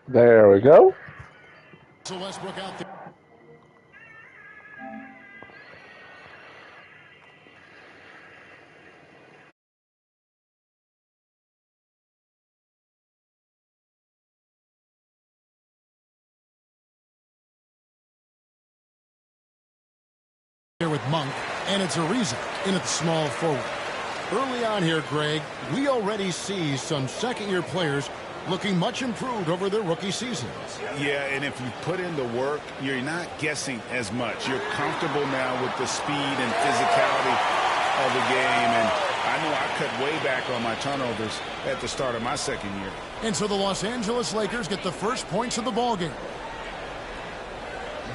There we go. So Westbrook out there with Monk, and it's Ariza in at the small forward. Early on here, Greg, we already see some second-year players looking much improved over their rookie seasons. Yeah, and if you put in the work, you're not guessing as much. You're comfortable now with the speed and physicality of the game, and I know I cut way back on my turnovers at the start of my second year. And so the Los Angeles Lakers get the first points of the ballgame.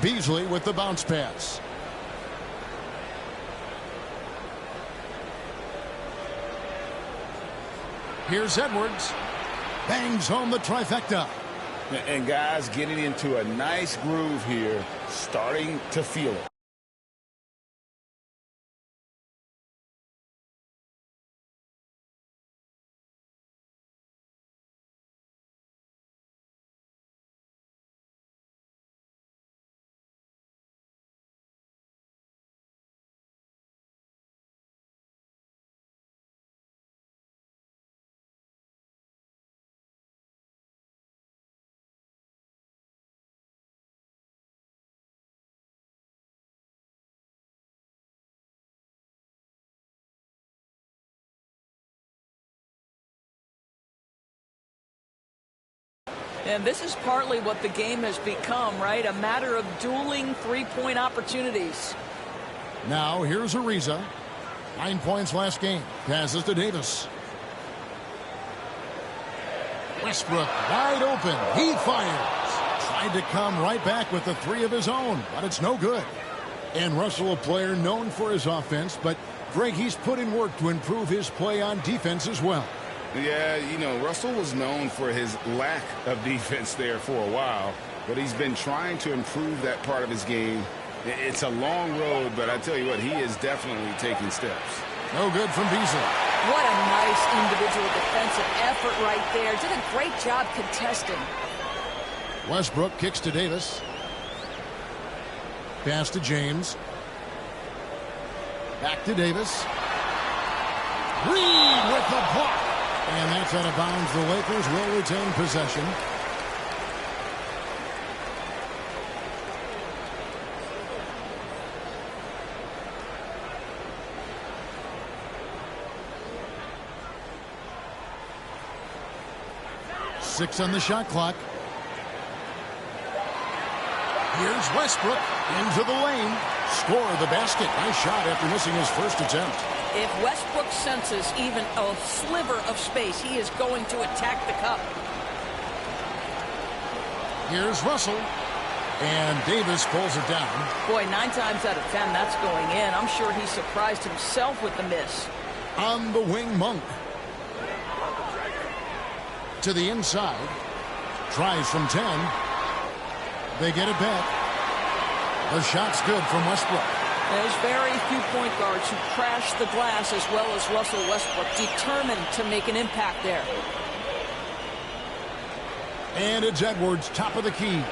Beasley with the bounce pass. Here's Edwards. Bangs home the trifecta. And guys getting into a nice groove here, starting to feel it. And this is partly what the game has become, right? A matter of dueling three-point opportunities. Now here's Ariza. 9 points last game. Passes to Davis. Westbrook wide open. He fires. Tried to come right back with the three of his own, but it's no good. And Russell, a player known for his offense, but Greg, he's put in work to improve his play on defense as well. Yeah, you know, Russell was known for his lack of defense there for a while, but he's been trying to improve that part of his game. It's a long road, but I tell you what, he is definitely taking steps. No good from Beasley. What a nice individual defensive effort right there. Did a great job contesting. Westbrook kicks to Davis. Pass to James. Back to Davis. Reed with the block. And that's out of bounds. The Lakers will retain possession. Six on the shot clock. Here's Westbrook into the lane. Score the basket. Nice shot after missing his first attempt. If Westbrook senses even a sliver of space, he is going to attack the cup. Here's Russell. And Davis pulls it down. Boy, 9 times out of 10, that's going in. I'm sure he surprised himself with the miss. On the wing, Monk. To the inside. Tries from 10. They get it back. The shot's good from Westbrook. There's very few point guards who crash the glass as well as Russell Westbrook, determined to make an impact there. And it's Edwards, top of the key.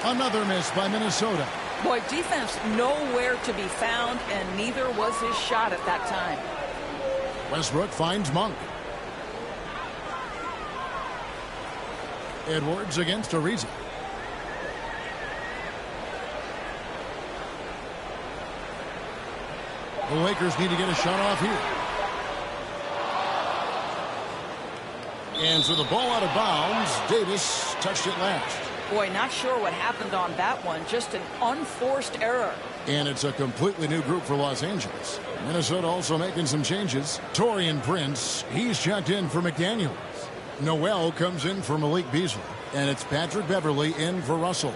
Another miss by Minnesota. Boy, defense nowhere to be found, and neither was his shot at that time. Westbrook finds Monk. Edwards against Ariza. The Lakers need to get a shot off here. And so the ball out of bounds. Davis touched it last. Boy, not sure what happened on that one. Just an unforced error. And it's a completely new group for Los Angeles. Minnesota also making some changes. Taurean Prince, he's checked in for McDaniels. Noel comes in for Malik Beasley. And it's Patrick Beverly in for Russell.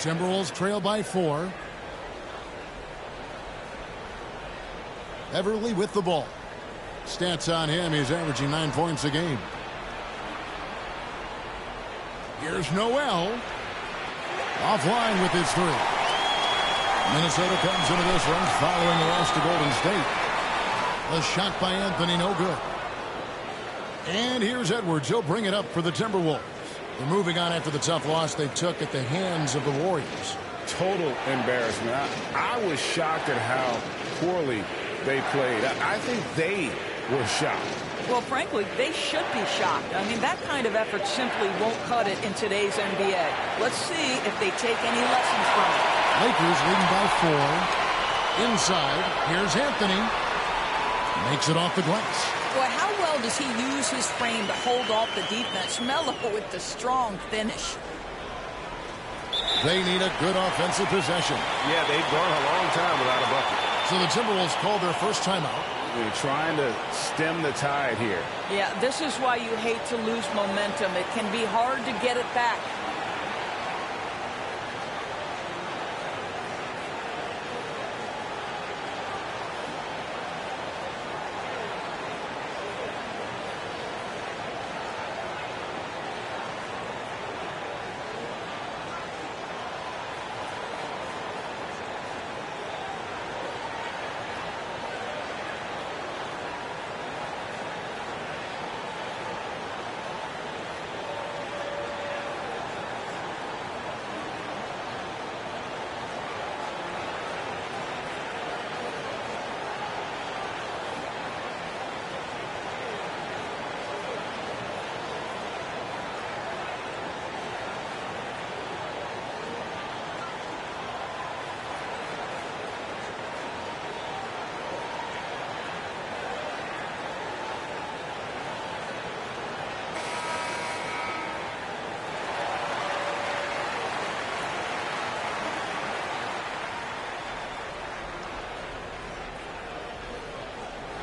Timberwolves trail by 4. Beverly with the ball. Stats on him, he's averaging 9 points a game. Here's Noel. Offline with his 3. Minnesota comes into this one following the loss to Golden State. A shot by Anthony, no good. And here's Edwards. He'll bring it up for the Timberwolves. They're moving on after the tough loss they took at the hands of the Warriors. Total embarrassment. I was shocked at how poorly they played. I think they were shocked. Well, frankly, they should be shocked. I mean, that kind of effort simply won't cut it in today's NBA. Let's see if they take any lessons from it. Lakers leading by 4. Inside, here's Anthony. Makes it off the glass. Boy, how well does he use his frame to hold off the defense? Melo with the strong finish. They need a good offensive possession. Yeah, they've gone a long time without a bucket. So the Timberwolves call their first timeout. They're trying to stem the tide here. Yeah, this is why you hate to lose momentum. It can be hard to get it back.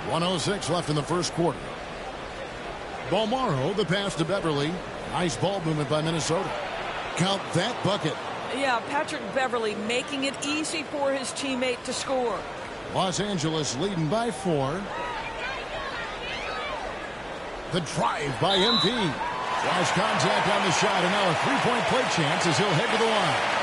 .106 left in the first quarter. Balmaro, the pass to Beverly. Nice ball movement by Minnesota. Count that bucket. Yeah, Patrick Beverly making it easy for his teammate to score. Los Angeles leading by 4. The drive by MP. Flash contact on the shot, and now a three-point play chance as he'll head to the line.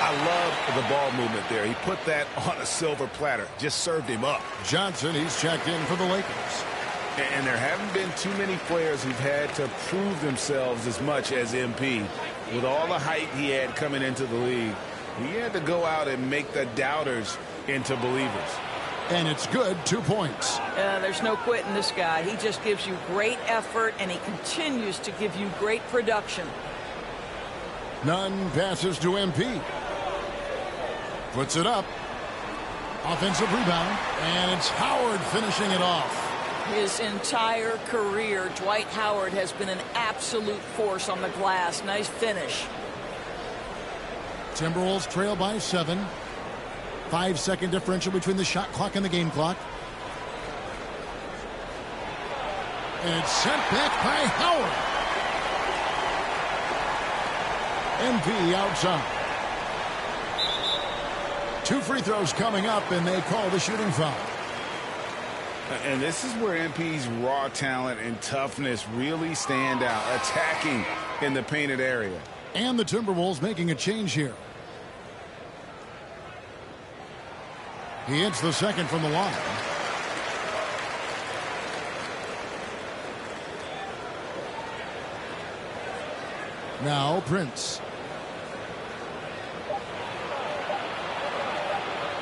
I love the ball movement there. He put that on a silver platter. Just served him up. Johnson, he's checked in for the Lakers. And there haven't been too many players who've had to prove themselves as much as MP. With all the hype he had coming into the league, he had to go out and make the doubters into believers. And it's good, 2 points. There's no quitting this guy. He just gives you great effort, and he continues to give you great production. Nunn passes to MP. Puts it up. Offensive rebound. And it's Howard finishing it off. His entire career, Dwight Howard has been an absolute force on the glass. Nice finish. Timberwolves trail by 7. 5-second differential between the shot clock and the game clock. And it's sent back by Howard. MP outside. 2 free throws coming up, and they call the shooting foul. And this is where MP's raw talent and toughness really stand out, attacking in the painted area. And the Timberwolves making a change here. He hits the second from the line. Now Prince.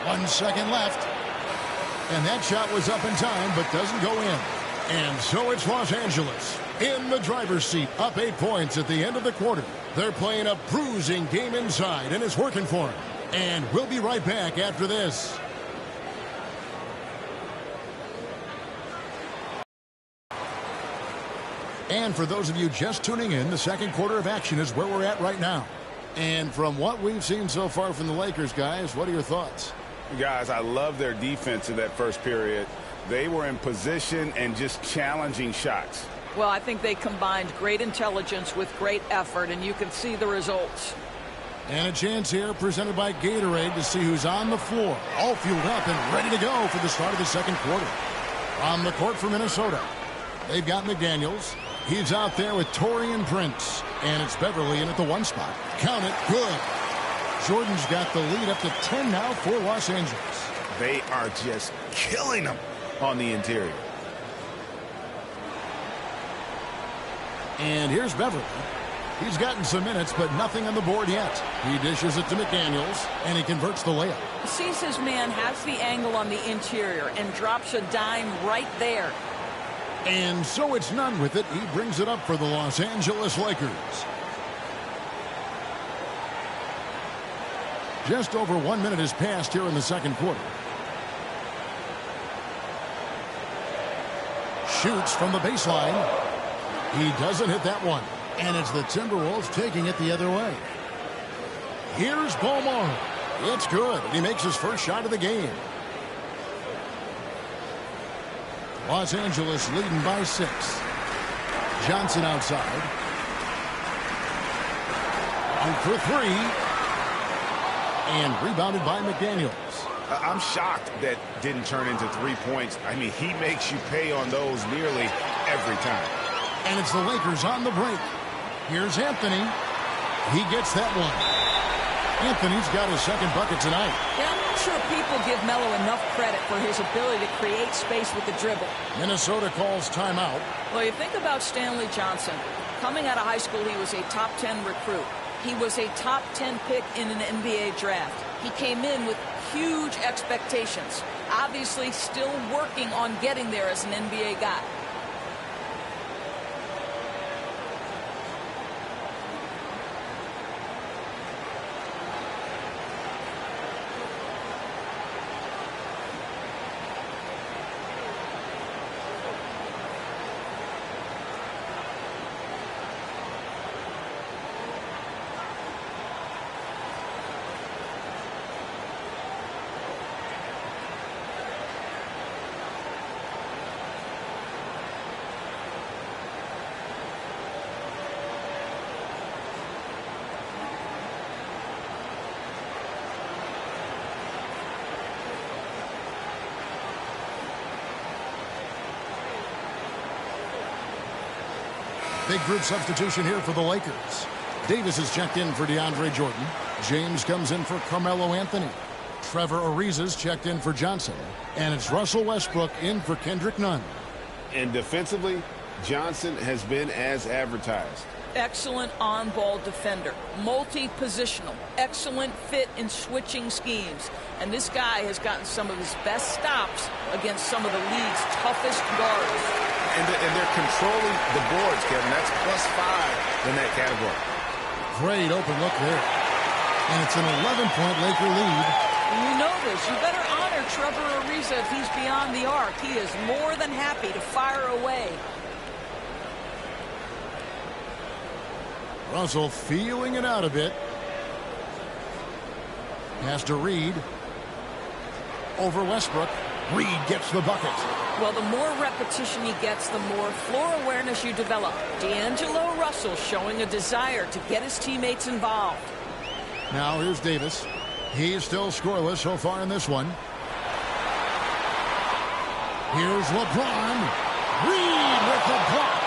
1 second left. And that shot was up in time, but doesn't go in. And so it's Los Angeles in the driver's seat, up 8 points at the end of the quarter. They're playing a bruising game inside, and it's working for them. And we'll be right back after this. And for those of you just tuning in, the second quarter of action is where we're at right now. And from what we've seen so far from the Lakers, guys, what are your thoughts? Guys, I love their defense in that first period. They were in position and just challenging shots. Well, I think they combined great intelligence with great effort, and you can see the results. And a chance here presented by Gatorade to see who's on the floor. All fueled up and ready to go for the start of the second quarter. On the court for Minnesota, they've got McDaniels. He's out there with Taurean Prince. And it's Beverly in at the 1 spot. Count it. Good. Jordan's got the lead up to 10 now for Los Angeles. They are just killing them on the interior. And here's Beverly. He's gotten some minutes, but nothing on the board yet. He dishes it to McDaniels, and he converts the layup. Sees his man has the angle on the interior and drops a dime right there. And so it's none with it. He brings it up for the Los Angeles Lakers. Just over 1 minute has passed here in the second quarter. Shoots from the baseline. He doesn't hit that one. And it's the Timberwolves taking it the other way. Here's Beaumont. It's good. And he makes his first shot of the game. Los Angeles leading by 6. Johnson outside. On for 3. And rebounded by McDaniels. I'm shocked that didn't turn into 3 points. I mean, he makes you pay on those nearly every time. And it's the Lakers on the break. Here's Anthony. He gets that one. Anthony's got his second bucket tonight. Yeah, I'm not sure people give Melo enough credit for his ability to create space with the dribble. Minnesota calls timeout. Well, you think about Stanley Johnson. Coming out of high school, he was a top 10 recruit. He was a top 10 pick in an NBA draft. He came in with huge expectations. Obviously, still working on getting there as an NBA guy. Big group substitution here for the Lakers. Davis is checked in for DeAndre Jordan. James comes in for Carmelo Anthony. Trevor Ariza's checked in for Johnson. And it's Russell Westbrook in for Kendrick Nunn. And defensively, Johnson has been as advertised. Excellent on-ball defender. Multi-positional. Excellent fit in switching schemes. And this guy has gotten some of his best stops against some of the league's toughest guards. And they're controlling the boards, Kevin. That's +5 in that category. Great open look there. And it's an 11-point Laker lead. You know this. You better honor Trevor Ariza if he's beyond the arc. He is more than happy to fire away. Russell feeling it out a bit. Pass to Reed. Over Westbrook. Reed gets the bucket. Well, the more repetition he gets, the more floor awareness you develop. D'Angelo Russell showing a desire to get his teammates involved. Now here's Davis. He's still scoreless so far in this one. Here's LeBron. Reed with the block.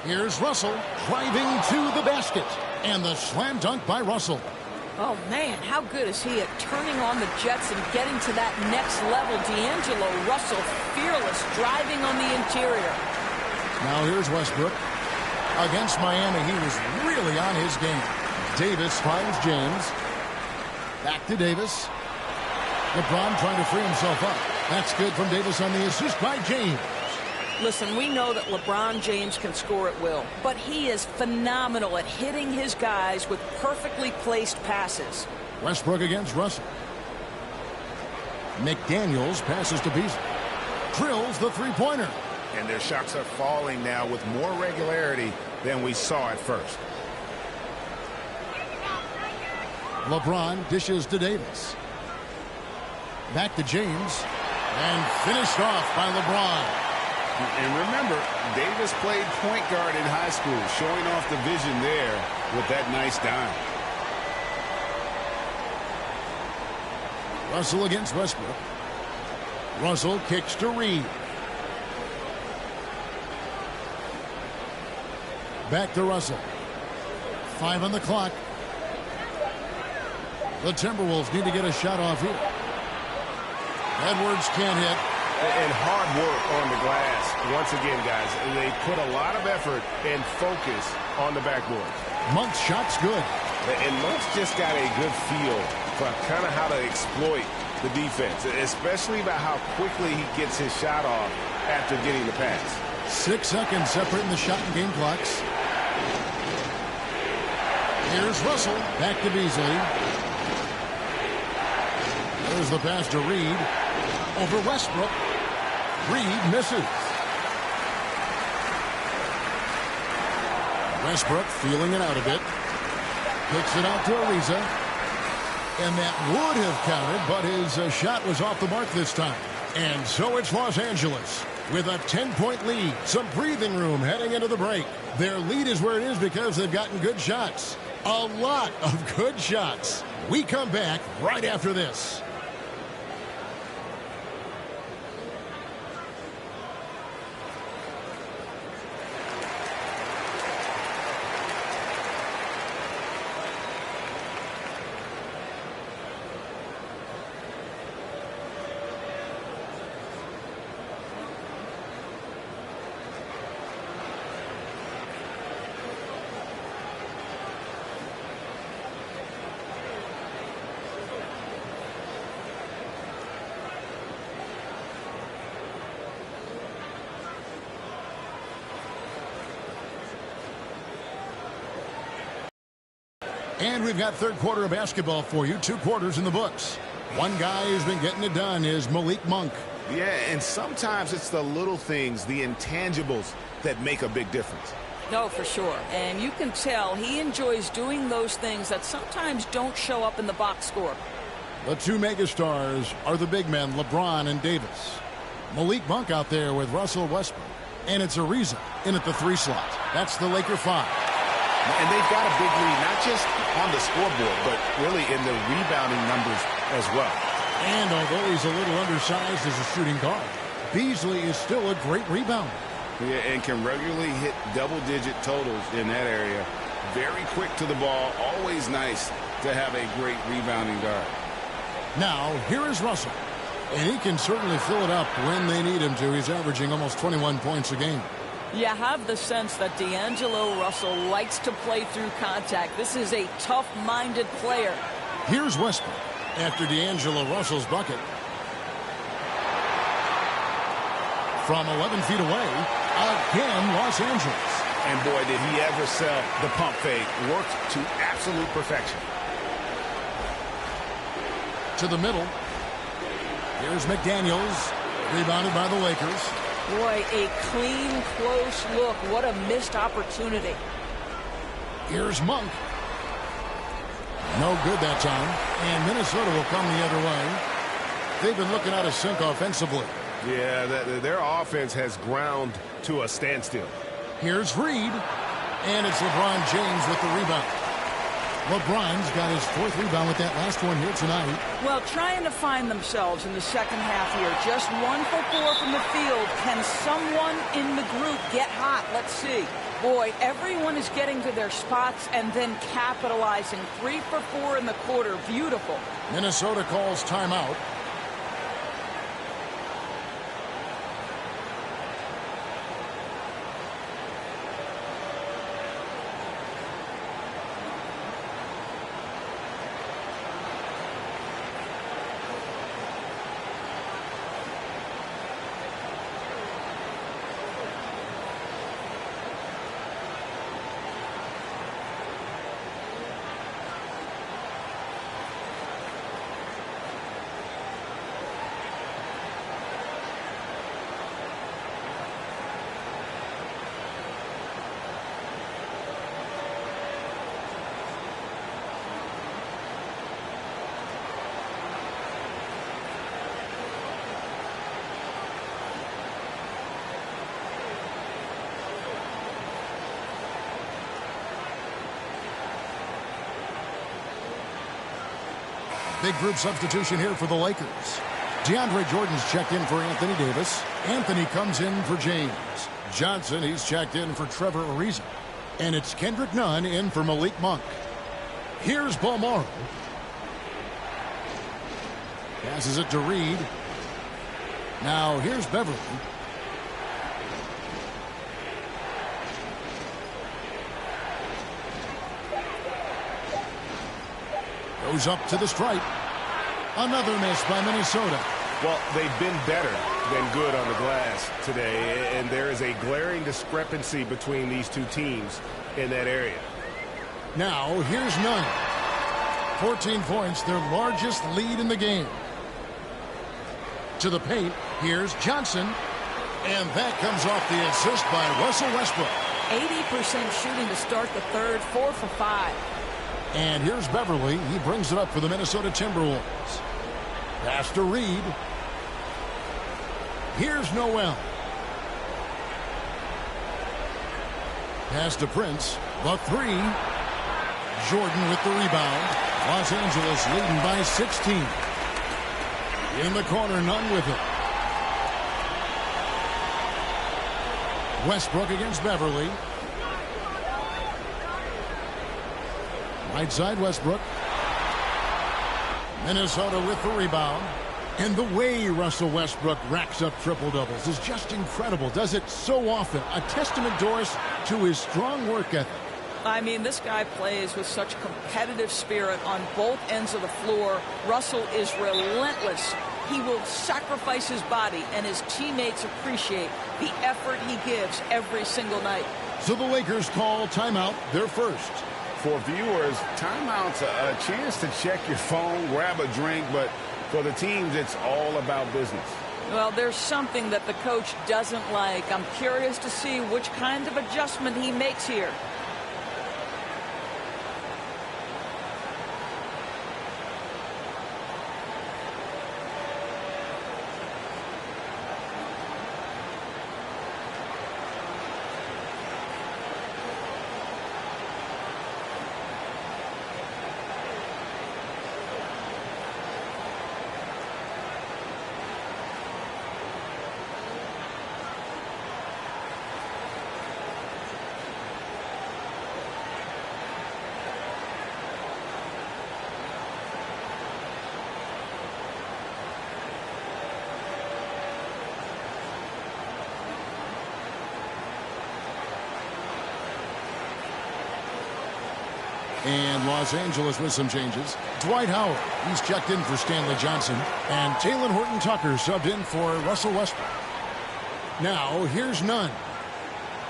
Here's Russell driving to the basket. And the slam dunk by Russell. Oh, man, how good is he at turning on the Jets and getting to that next level? D'Angelo Russell, fearless, driving on the interior. Now here's Westbrook. Against Miami, he was really on his game. Davis finds James. Back to Davis. LeBron trying to free himself up. That's good from Davis on the assist by James. Listen, we know that LeBron James can score at will, but he is phenomenal at hitting his guys with perfectly placed passes. Westbrook against Russell. McDaniels passes to Beasley. Drills the three-pointer. And their shots are falling now with more regularity than we saw at first. LeBron dishes to Davis. Back to James. And finished off by LeBron. And remember, Davis played point guard in high school, showing off the vision there with that nice dime. Russell against Westbrook. Russell kicks to Reed. Back to Russell. 5 on the clock. The Timberwolves need to get a shot off here. Edwards can't hit. And hard work on the glass. Once again, guys, they put a lot of effort and focus on the backboard. Monk's shot's good. And Monk's just got a good feel for kind of how to exploit the defense, especially about how quickly he gets his shot off after getting the pass. 6 seconds separating the shot and game clocks. Here's Russell. Back to Beasley. There's the pass to Reed. Over Westbrook. Reed misses. Westbrook feeling it out a bit. Kicks it out to Ariza. And that would have counted, but his shot was off the mark this time. And so it's Los Angeles with a 10-point lead. Some breathing room heading into the break. Their lead is where it is because they've gotten good shots. A lot of good shots. We come back right after this. And we've got third quarter of basketball for you. 2 quarters in the books. One guy who's been getting it done is Malik Monk. Yeah, and sometimes it's the little things, the intangibles, that make a big difference. No, for sure. And you can tell he enjoys doing those things that sometimes don't show up in the box score. The 2 megastars are the big men, LeBron and Davis. Malik Monk out there with Russell Westbrook. And it's Ariza in at the 3 slot. That's the Laker 5. And they've got a big lead, not just on the scoreboard, but really in the rebounding numbers as well. And although he's a little undersized as a shooting guard, Beasley is still a great rebounder. Yeah, and can regularly hit double-digit totals in that area. Very quick to the ball. Always nice to have a great rebounding guard. Now, here is Russell. And he can certainly fill it up when they need him to. He's averaging almost 21 points a game. You have the sense that D'Angelo Russell likes to play through contact. This is a tough-minded player. Here's Westbrook after D'Angelo Russell's bucket. From 11 feet away, again, Los Angeles. And boy, did he ever sell the pump fake. Worked to absolute perfection. To the middle. Here's McDaniels, rebounded by the Lakers. Boy, a clean, close look. What a missed opportunity. Here's Monk. No good that time. And Minnesota will come the other way. They've been looking out of sync offensively. Yeah, their offense has ground to a standstill. Here's Reed. And it's LeBron James with the rebound. LeBron's got his 4th rebound with that last one here tonight. Well, trying to find themselves in the second half here. Just 1 for 4 from the field. Can someone in the group get hot? Let's see. Boy, everyone is getting to their spots and then capitalizing. 3 for 4 in the quarter. Beautiful. Minnesota calls timeout. Big group substitution here for the Lakers. DeAndre Jordan's checked in for Anthony Davis. Anthony comes in for James Johnson. He's checked in for Trevor Ariza. And it's Kendrick Nunn in for Malik Monk. Here's Balmaro. Passes it to Reed. Now here's Beverly. Goes up to the stripe. Another miss by Minnesota. Well, they've been better than good on the glass today, and there is a glaring discrepancy between these two teams in that area. Now, here's Nunn. 14 points, their largest lead in the game. To the paint, here's Johnson. And that comes off the assist by Russell Westbrook. 80% shooting to start the third, 4 for 5. And here's Beverly. He brings it up for the Minnesota Timberwolves. Pass to Reed. Here's Noel. Pass to Prince. The three. Jordan with the rebound. Los Angeles leading by 16. In the corner, Nunn with it. Westbrook against Beverly. Right side, Westbrook. Minnesota with the rebound. And the way Russell Westbrook racks up triple-doubles is just incredible. Does it so often. A testament, Doris, to his strong work ethic. I mean, this guy plays with such competitive spirit on both ends of the floor. Russell is relentless. He will sacrifice his body, and his teammates appreciate the effort he gives every single night. So the Lakers call timeout, their first. For viewers, timeout's a chance to check your phone, grab a drink, but for the teams, it's all about business. Well, there's something that the coach doesn't like. I'm curious to see which kind of adjustment he makes here. And Los Angeles with some changes. Dwight Howard, he's checked in for Stanley Johnson. And Taylor Horton Tucker subbed in for Russell Westbrook. Now, here's Nunn.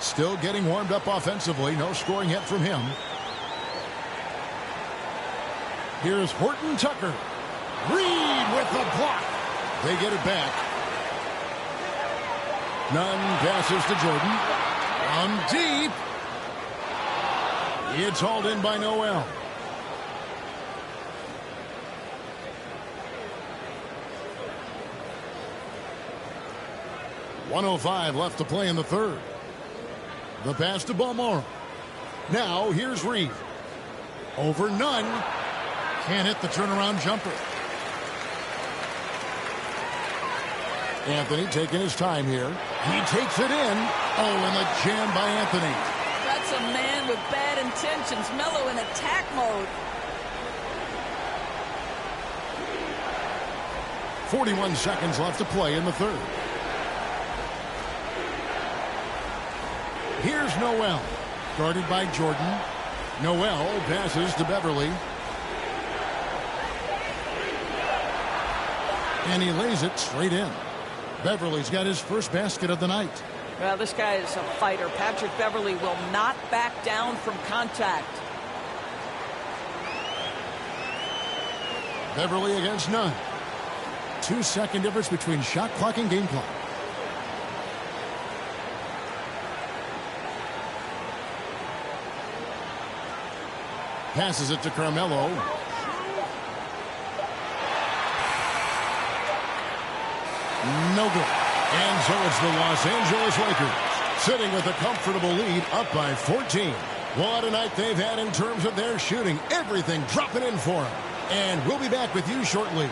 Still getting warmed up offensively. No scoring yet from him. Here's Horton Tucker. Reed with the block. They get it back. Nunn passes to Jordan. From deep. It's hauled in by Noel. .105 left to play in the third. The pass to Balmaro. Now here's Reed. Over Nunn. Can't hit the turnaround jumper. Anthony taking his time here. He takes it in. Oh, and the jam by Anthony. That's a man with bad intentions. Melo in attack mode. 41 seconds left to play in the third. Here's Noel. Guarded by Jordan. Noel passes to Beverly. And he lays it straight in. Beverly's got his first basket of the night. Well, this guy is a fighter. Patrick Beverly will not back down from contact. Beverly against Nunn. 2-second difference between shot clock and game clock. Passes it to Carmelo. No good. And so it's the Los Angeles Lakers sitting with a comfortable lead up by 14. What a night they've had in terms of their shooting. Everything dropping in for them. And we'll be back with you shortly.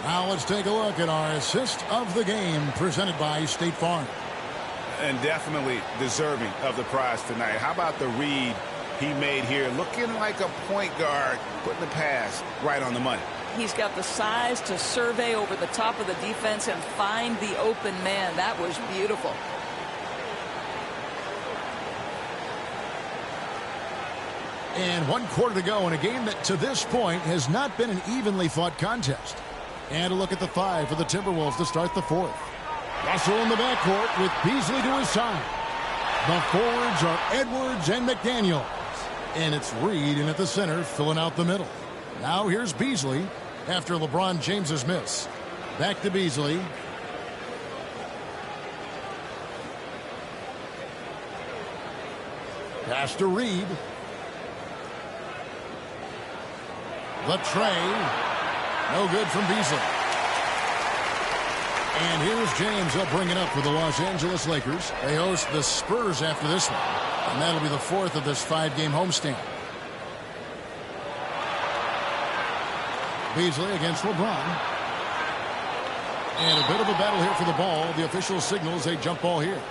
Now let's take a look at our assist of the game presented by State Farm. And definitely deserving of the prize tonight. How about the read he made here? Looking like a point guard, putting the pass right on the money. He's got the size to survey over the top of the defense and find the open man. That was beautiful. And 1 quarter to go in a game that to this point has not been an evenly fought contest. And a look at the 5 for the Timberwolves to start the 4th. Russell in the backcourt with Beasley to his side. The forwards are Edwards and McDaniels. And it's Reed in at the center, filling out the middle. Now here's Beasley after LeBron James's miss. Back to Beasley. Pass to Reed. The tray. No good from Beasley. And here's James. He'll bring it up for the Los Angeles Lakers. They host the Spurs after this one. And that'll be the 4th of this 5-game homestand. Beasley against LeBron. And a bit of a battle here for the ball. The official signals a jump ball here.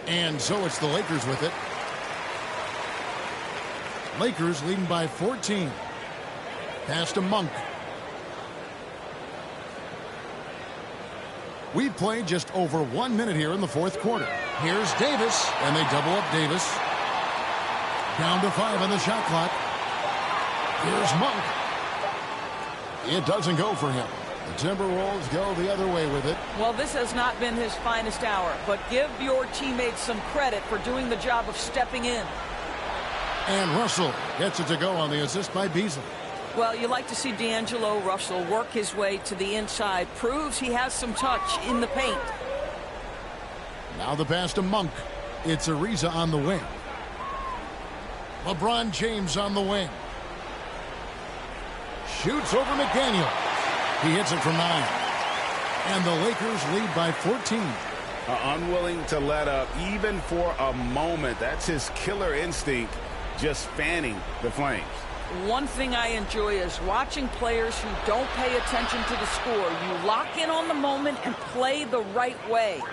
And so it's the Lakers with it. Lakers leading by 14. Pass to Monk. We've played just over 1 minute here in the 4th quarter. Here's Davis, and they double up Davis. Down to 5 on the shot clock. Here's Monk. It doesn't go for him. The Timberwolves go the other way with it. Well, this has not been his finest hour, but give your teammates some credit for doing the job of stepping in. And Russell gets it to go on the assist by Beasley. Well, you like to see D'Angelo Russell work his way to the inside. Proves he has some touch in the paint. Now the pass to Monk. It's Ariza on the wing. LeBron James on the wing. Shoots over McDaniel. He hits it from 9. And the Lakers lead by 14. Unwilling to let up even for a moment. That's his killer instinct, just fanning the flames. One thing I enjoy is watching players who don't pay attention to the score. You lock in on the moment and play the right way.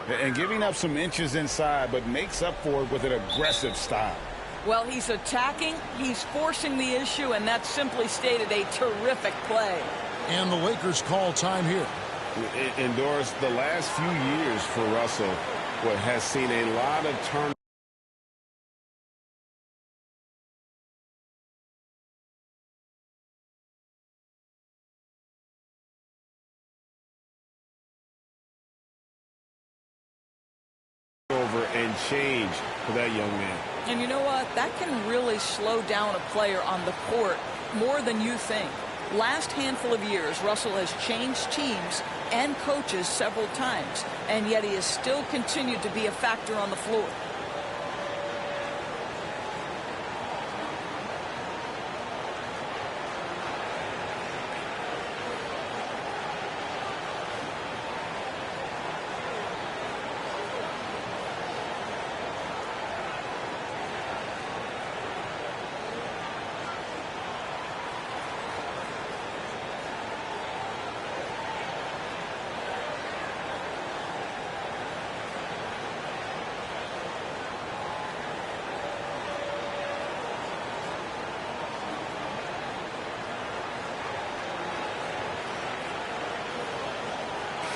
And giving up some inches inside, but makes up for it with an aggressive style. Well, he's attacking, he's forcing the issue, and that's simply stated a terrific play. And the Lakers call time here. It endures the last few years for Russell, what has seen a lot of turn. Over and change for that young man. And you know what? That can really slow down a player on the court more than you think. Last handful of years, Russell has changed teams and coaches several times, and yet he has still continued to be a factor on the floor.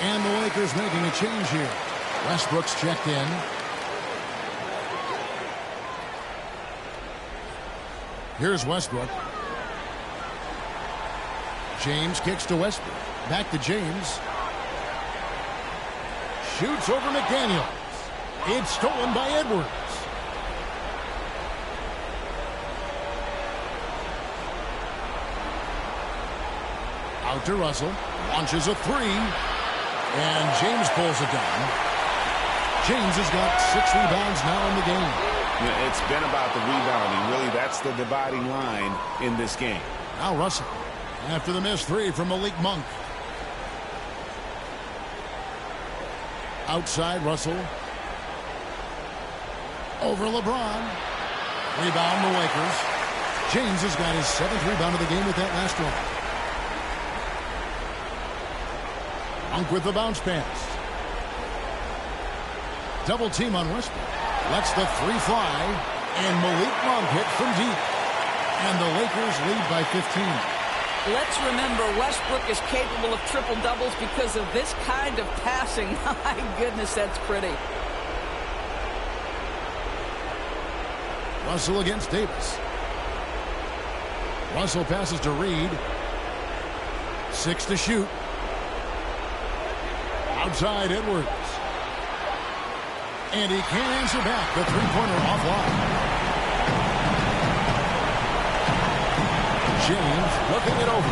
And the Lakers making a change here. Westbrook's checked in. Here's Westbrook. James kicks to Westbrook. Back to James. Shoots over McDaniels. It's stolen by Edwards. Out to Russell. Launches a three. And James pulls it down. James has got 6 rebounds now in the game. Yeah, it's been about the rebounding. Really, that's the dividing line in this game. Now Russell, after the missed 3 from Malik Monk. Outside Russell. Over LeBron. Rebound the Lakers. James has got his 7th rebound of the game with that last one. Monk with the bounce pass. Double team on Westbrook. Lets the 3 fly. And Malik Monk hit from deep. And the Lakers lead by 15. Let's remember, Westbrook is capable of triple-doubles because of this kind of passing. My goodness, that's pretty. Russell against Davis. Russell passes to Reed. 6 to shoot. Outside Edwards. And he can't answer back. The 3-pointer offline. James looking it over.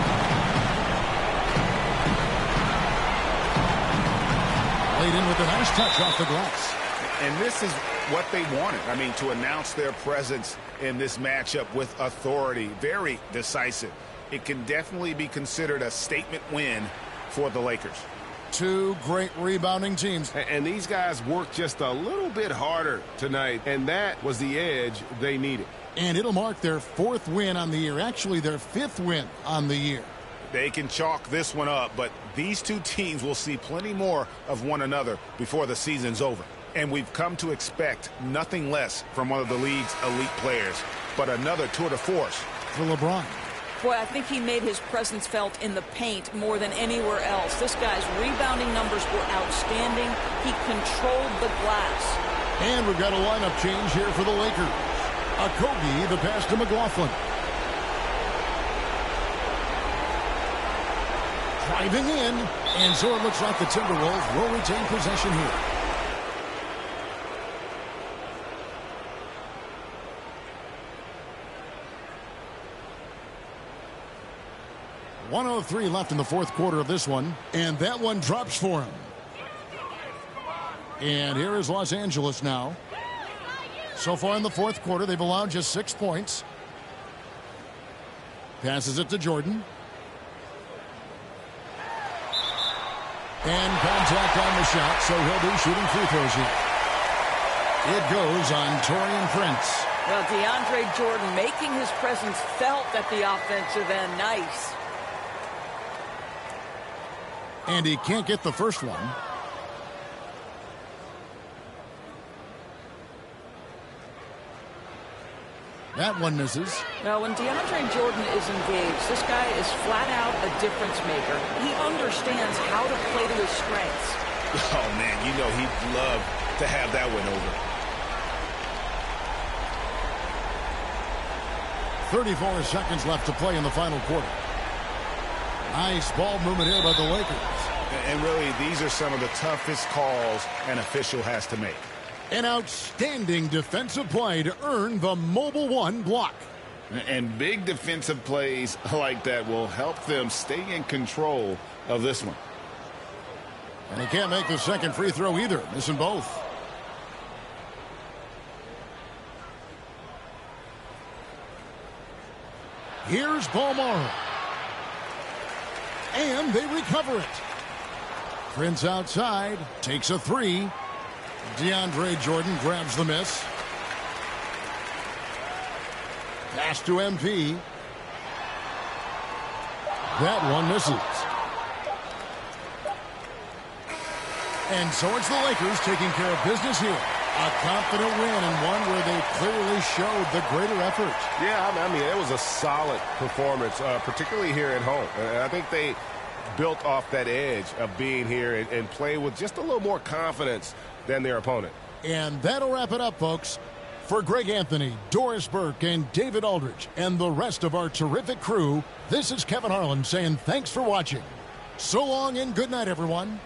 Laid in with a nice touch off the glass. And this is what they wanted. I mean, to announce their presence in this matchup with authority. Very decisive. It can definitely be considered a statement win for the Lakers. 2 great rebounding teams. And these guys worked just a little bit harder tonight, and that was the edge they needed. And it'll mark their 4th win on the year. Actually, their 5th win on the year. They can chalk this one up, but these two teams will see plenty more of one another before the season's over. And we've come to expect nothing less from one of the league's elite players, but another tour de force for LeBron. Boy, I think he made his presence felt in the paint more than anywhere else. This guy's rebounding numbers were outstanding. He controlled the glass. And we've got a lineup change here for the Lakers. Kobe, the pass to McLaughlin. Driving in, and so it looks like the Timberwolves will retain possession here. .103 left in the 4th quarter of this one, and that one drops for him. And here is Los Angeles now. So far in the 4th quarter, they've allowed just 6 points. Passes it to Jordan. And contact on the shot, so he'll be shooting free throws here. It goes on Taurean Prince. Well, DeAndre Jordan making his presence felt at the offensive end. Nice. And he can't get the first one. That one misses. Now, when DeAndre Jordan is engaged, this guy is flat out a difference maker. He understands how to play to his strengths. Oh, man, you know he'd love to have that one over. 34 seconds left to play in the final quarter. Nice ball movement here by the Lakers. And really, these are some of the toughest calls an official has to make. An outstanding defensive play to earn the Mobile One block. And big defensive plays like that will help them stay in control of this one. And he can't make the second free throw either, missing both. Here's Ballmore. And they recover it. Prince outside, takes a 3. DeAndre Jordan grabs the miss. Pass to MP. That one misses. And so it's the Lakers taking care of business here. A confident win and one where they clearly showed the greater effort. Yeah, I mean, it was a solid performance, particularly here at home. And I think they built off that edge of being here and play with just a little more confidence than their opponent. And that'll wrap it up, folks. For Greg Anthony, Doris Burke, and David Aldridge, and the rest of our terrific crew, this is Kevin Harlan saying thanks for watching. So long and good night, everyone.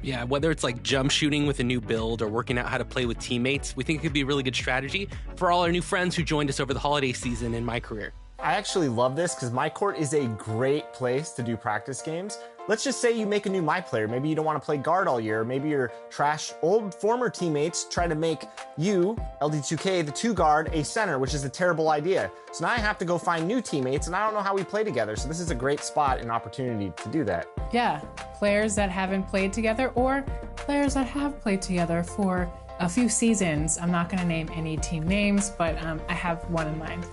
Yeah, whether it's like jump shooting with a new build or working out how to play with teammates, we think it could be a really good strategy for all our new friends who joined us over the holiday season in my career. I actually love this because my court is a great place to do practice games. Let's just say you make a new my player. Maybe you don't want to play guard all year. Maybe your trash old former teammates try to make you, LD2K, the 2 guard, a center, which is a terrible idea. So now I have to go find new teammates, and I don't know how we play together. So this is a great spot and opportunity to do that. Yeah, players that haven't played together or players that have played together for a few seasons. I'm not going to name any team names, but I have one in mind.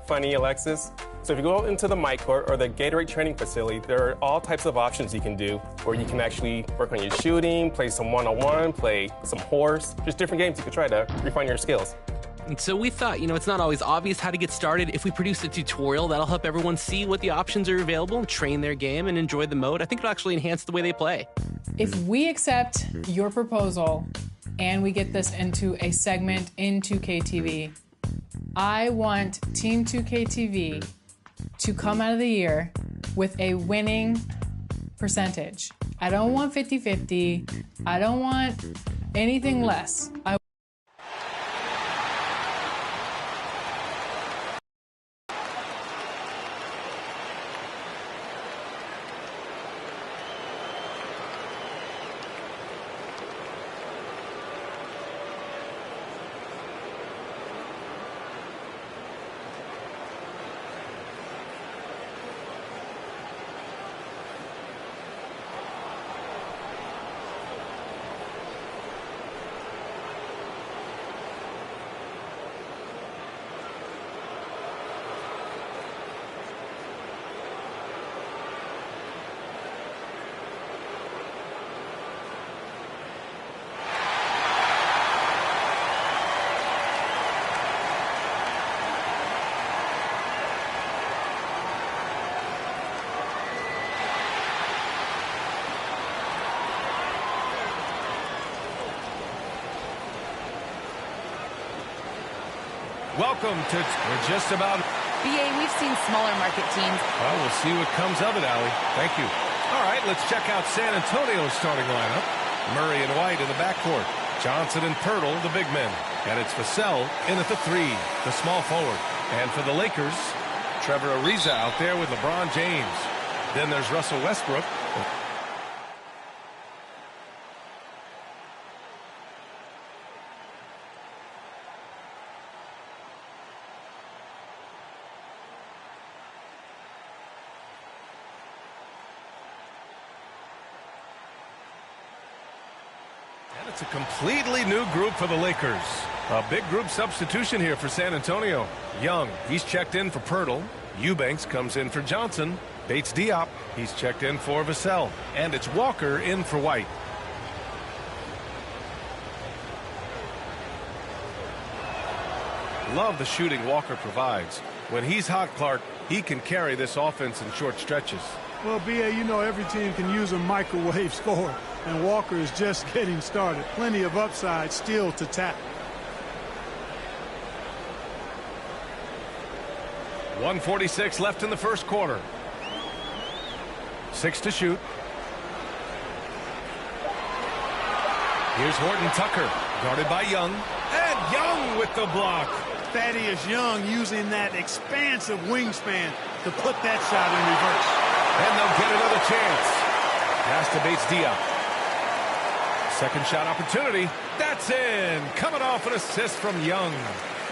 Funny, Alexis. So if you go out into the my court or the Gatorade training facility, there are all types of options you can do where you can actually work on your shooting, play some one-on-one, play some horse, just different games you can try to refine your skills. And so we thought, it's not always obvious how to get started. If we produce a tutorial, that'll help everyone see what the options are available, train their game, and enjoy the mode. I think it'll actually enhance the way they play. If we accept your proposal and we get this into a segment in 2KTV, I want Team 2KTV to come out of the year with a winning percentage. I don't want 50-50. I don't want anything less. Welcome to we're just about. BA, we've seen smaller market teams. Well, we'll see what comes of it, Allie. Thank you. All right, let's check out San Antonio's starting lineup. Murray and White in the backcourt. Johnson and Pirtle, the big men. And it's Vassell in at the 3, the small forward. And for the Lakers, Trevor Ariza out there with LeBron James. Then there's Russell Westbrook. It's a completely new group for the Lakers. A big group substitution here for San Antonio. Young, he's checked in for Pirtle. Eubanks comes in for Johnson. Bates Diop, he's checked in for Vassell. And it's Walker in for White. Love the shooting Walker provides. When he's hot, Clark, he can carry this offense in short stretches. Well, BA, every team can use a microwave score, and Walker is just getting started. Plenty of upside still to tap. 1:46 left in the first quarter. 6 to shoot. Here's Horton Tucker, guarded by Young. And Young with the block. Thaddeus Young using that expansive wingspan to put that shot in reverse. And they'll get another chance. Pass to Bates Diop. Second shot opportunity. That's in. Coming off an assist from Young.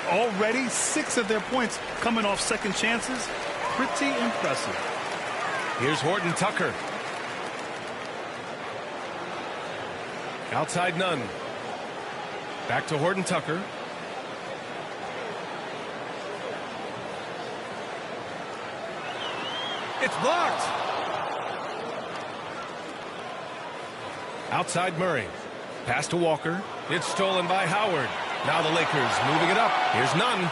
Already 6 of their points coming off second chances. Pretty impressive. Here's Horton Tucker. Outside none. Back to Horton Tucker. It's blocked. Outside Murray. Pass to Walker. It's stolen by Howard. Now the Lakers moving it up. Here's Nunn.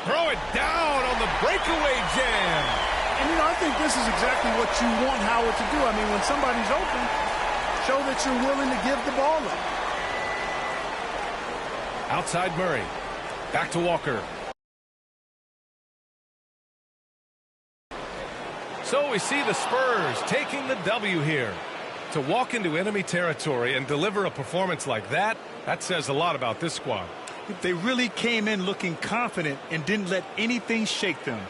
Throw it down on the breakaway jam. And, I think this is exactly what you want Howard to do. I mean, when somebody's open, show that you're willing to give the ball up. Outside Murray. Back to Walker. So we see the Spurs taking the W here. To walk into enemy territory and deliver a performance like that, that says a lot about this squad. They really came in looking confident and didn't let anything shake them.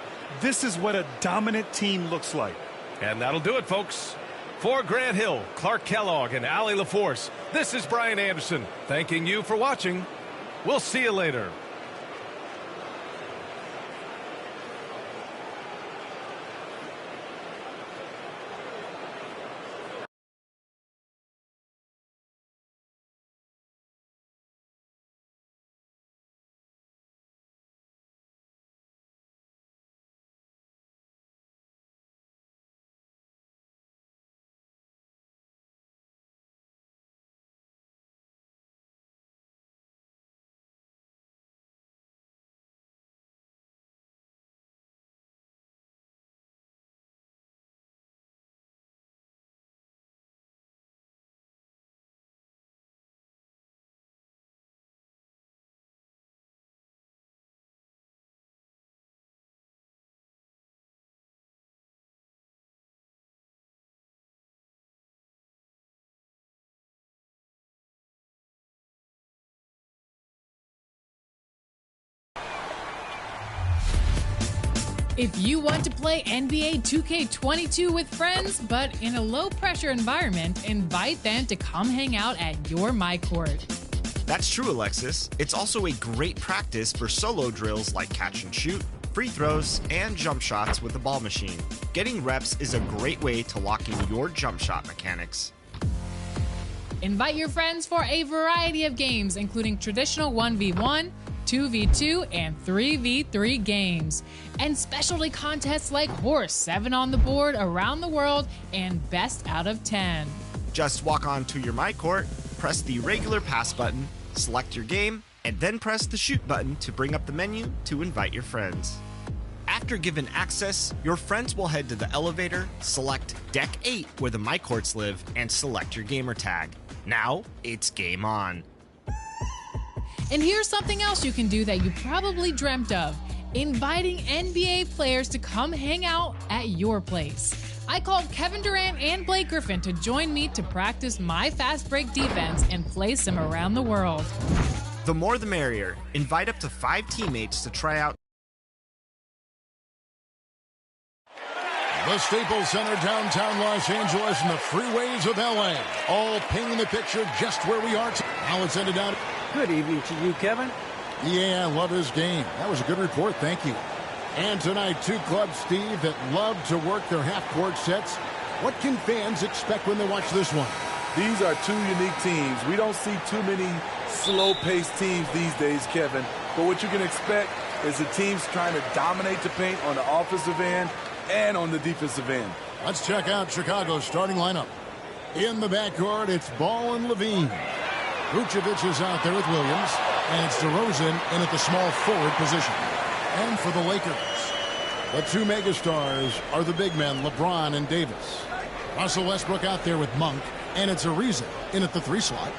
This is what a dominant team looks like. And that'll do it, folks. For Grant Hill, Clark Kellogg, and Allie LaForce, this is Brian Anderson thanking you for watching. We'll see you later. If you want to play NBA 2K22 with friends, but in a low-pressure environment, invite them to come hang out at your MyCourt. That's true, Alexis. It's also a great practice for solo drills like catch and shoot, free throws, and jump shots with the ball machine. Getting reps is a great way to lock in your jump shot mechanics. Invite your friends for a variety of games, including traditional 1v1, 2v2, and 3v3 games, and specialty contests like Horse 7 on the board around the world and Best out of 10. Just walk on to your MyCourt, press the regular pass button, select your game, and then press the shoot button to bring up the menu to invite your friends. After given access, your friends will head to the elevator, select Deck 8 where the MyCourts live, and select your gamer tag. Now, it's game on. And here's something else you can do that you probably dreamt of: inviting NBA players to come hang out at your place. I called Kevin Durant and Blake Griffin to join me to practice my fast break defense and place them around the world. The more the merrier. Invite up to 5 teammates to try out the Staples Center, downtown Los Angeles, and the freeways of LA, all painting the picture just where we are. Now it's ended out. Good evening to you, Kevin. Yeah, I love his game. That was a good report. Thank you. And tonight, two clubs, Steve, that love to work their half-court sets. What can fans expect when they watch this one? These are two unique teams. We don't see too many slow-paced teams these days, Kevin. But what you can expect is the teams trying to dominate the paint on the offensive end and on the defensive end. Let's check out Chicago's starting lineup. In the backcourt, it's Ball and Levine. Vucevic is out there with Williams, and it's DeRozan in at the small forward position. And for the Lakers, the two megastars are the big men, LeBron and Davis. Russell Westbrook out there with Monk, and it's Ariza in at the 3 slot.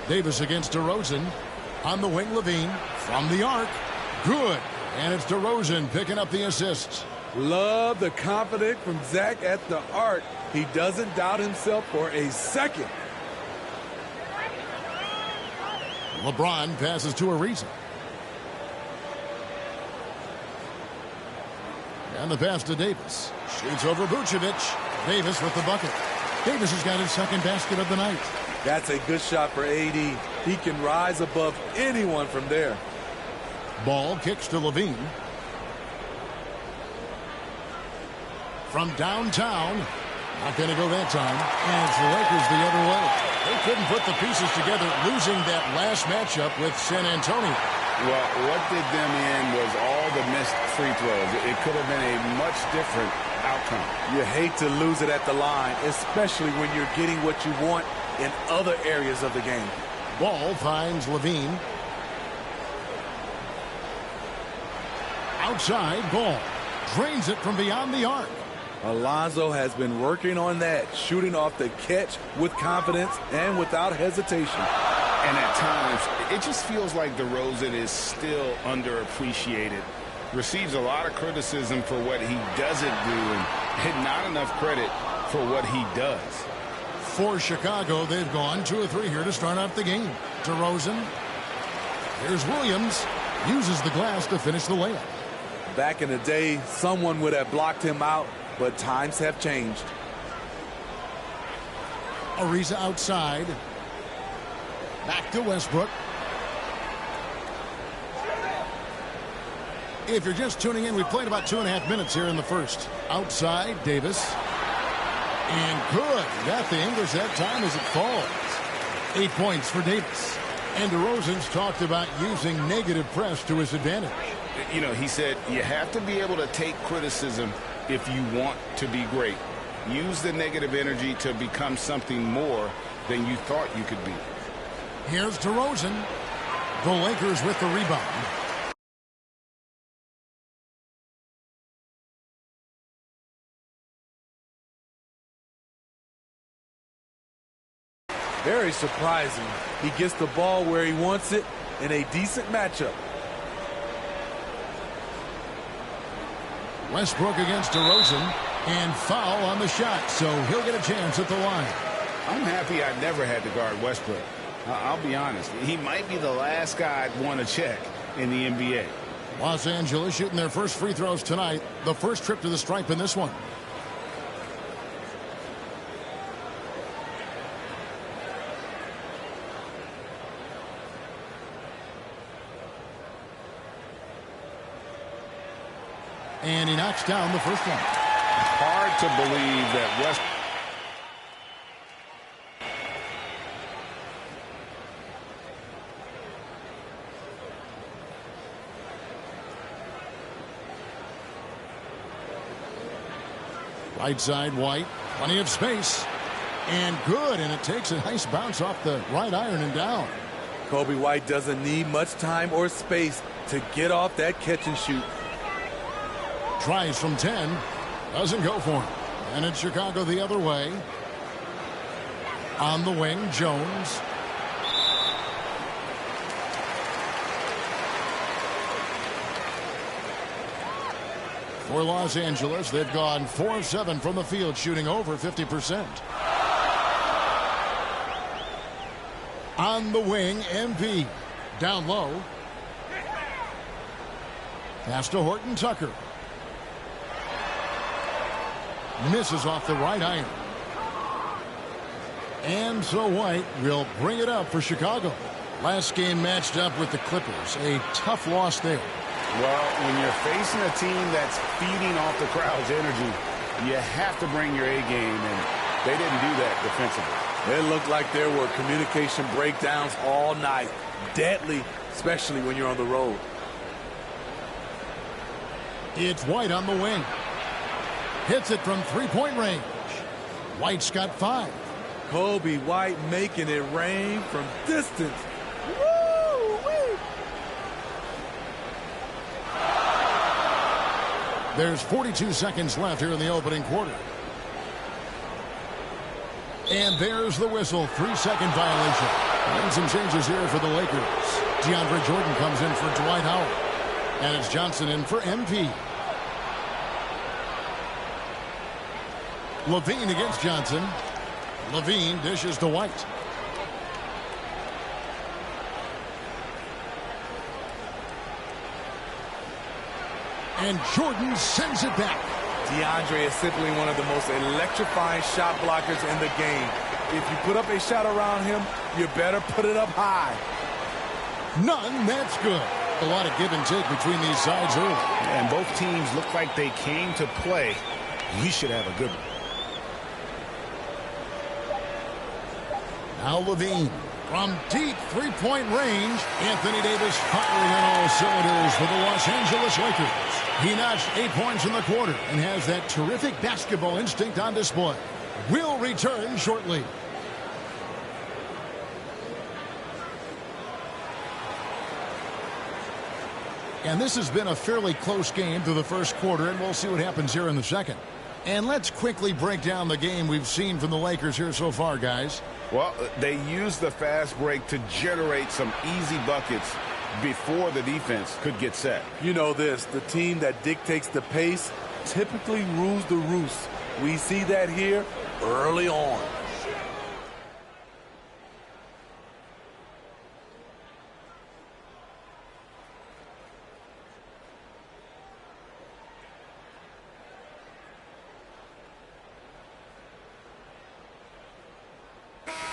Davis against DeRozan. On the wing, Levine from the arc. Good. And it's DeRozan picking up the assists. Love the confidence from Zach at the arc. He doesn't doubt himself for a second. LeBron passes to Ariza. And the pass to Davis. Shoots over Vucevic. Davis with the bucket. Davis has got his second basket of the night. That's a good shot for AD. He can rise above anyone from there. Ball kicks to Levine. From downtown. Not going to go that time. And it's the Lakers the other way. They couldn't put the pieces together, losing that last matchup with San Antonio. Well, what did them in was all the missed free throws. It could have been a much different outcome. You hate to lose it at the line, especially when you're getting what you want in other areas of the game. Ball finds Levine. Outside, Ball drains it from beyond the arc. Alonzo has been working on that, shooting off the catch with confidence and without hesitation. And at times, it just feels like DeRozan is still underappreciated receives a lot of criticism for what he doesn't do and not enough credit for what he does. For Chicago, they've gone 2 of 3 here to start out the game. DeRozan. Here's Williams. Uses the glass to finish the layup. Back in the day, someone would have blocked him out, but times have changed. Ariza outside. Back to Westbrook. If you're just tuning in, we played about 2.5 minutes here in the first. Outside, Davis. And good. Got the English that time as it falls. 8 points for Davis. And DeRozan's talked about using negative press to his advantage. You know, he said you have to be able to take criticism if you want to be great. Use the negative energy to become something more than you thought you could be. Here's DeRozan. The Lakers with the rebound. Very surprising. He gets the ball where he wants it in a decent matchup. Westbrook against DeRozan, and foul on the shot, so he'll get a chance at the line. I'm happy I never had to guard Westbrook. I'll be honest. He might be the last guy I'd want to check in the NBA. Los Angeles shooting their first free throws tonight. The first trip to the stripe in this one. And he knocks down the first one. Hard to believe that West. Right side, White. Plenty of space. And good. And it takes a nice bounce off the right iron and down. Kobe White doesn't need much time or space to get off that catch and shoot. Tries from 10. Doesn't go for him. And it's Chicago the other way. On the wing, Jones. For Los Angeles, they've gone 4 of 7 from the field, shooting over 50%. On the wing, MP. Down low. Pass to Horton Tucker. Misses off the right iron. And so White will bring it up for Chicago. Last game matched up with the Clippers. A tough loss there. Well, when you're facing a team that's feeding off the crowd's energy, you have to bring your A game, and they didn't do that defensively. It looked like there were communication breakdowns all night. Deadly, especially when you're on the road. It's White on the wing. Hits it from three-point range. White's got 5. Kobe White making it rain from distance. Woo-wee. There's 42 seconds left here in the opening quarter. And there's the whistle. 3-second violation. And some changes here for the Lakers. DeAndre Jordan comes in for Dwight Howard. And it's Johnson in for MP. Levine against Johnson. Levine dishes to White. And Jordan sends it back. DeAndre is simply one of the most electrifying shot blockers in the game. If you put up a shot around him, you better put it up high. None, that's good. A lot of give and take between these sides early. And both teams look like they came to play. We should have a good one. Now Levine from deep three-point range. Anthony Davis firing on all cylinders for the Los Angeles Lakers. He notched 8 points in the quarter and has that terrific basketball instinct on display. Will return shortly. And this has been a fairly close game through the first quarter, and we'll see what happens here in the second. And let's quickly break down the game we've seen from the Lakers here so far, guys. Well, they used the fast break to generate some easy buckets before the defense could get set. You know this, the team that dictates the pace typically rules the roost. We see that here early on.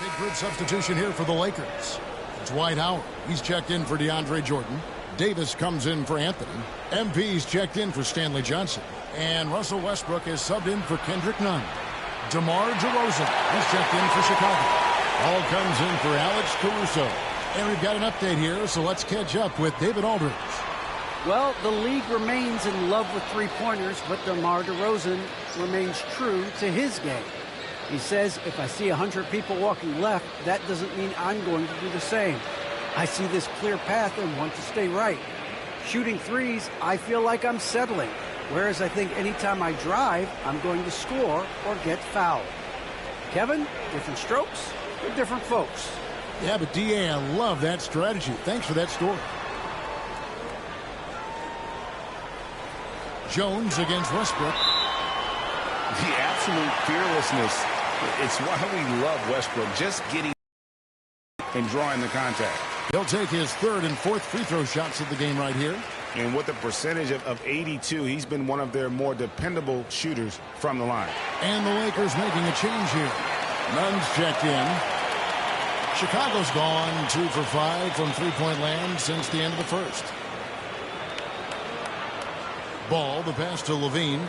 Big group substitution here for the Lakers. Dwight Howard, he's checked in for DeAndre Jordan. Davis comes in for Anthony. MP's checked in for Stanley Johnson. And Russell Westbrook is subbed in for Kendrick Nunn. DeMar DeRozan, he's checked in for Chicago. All comes in for Alex Caruso. And we've got an update here, so let's catch up with David Aldridge. Well, the league remains in love with three-pointers, but DeMar DeRozan remains true to his game. He says, if I see 100 people walking left, that doesn't mean I'm going to do the same. I see this clear path and want to stay right. Shooting threes, I feel like I'm settling. Whereas I think anytime I drive, I'm going to score or get fouled. Kevin, different strokes for different folks. Yeah, but D.A., I love that strategy. Thanks for that story. Jones against Westbrook. The absolute fearlessness. It's why we love Westbrook, just getting and drawing the contact. He'll take his third and fourth free throw shots of the game right here. And with a percentage of 82, he's been one of their more dependable shooters from the line. And the Lakers making a change here. Nunn's checked in. Chicago's gone 2 for 5 from three-point land since the end of the first. Ball, the pass to Levine.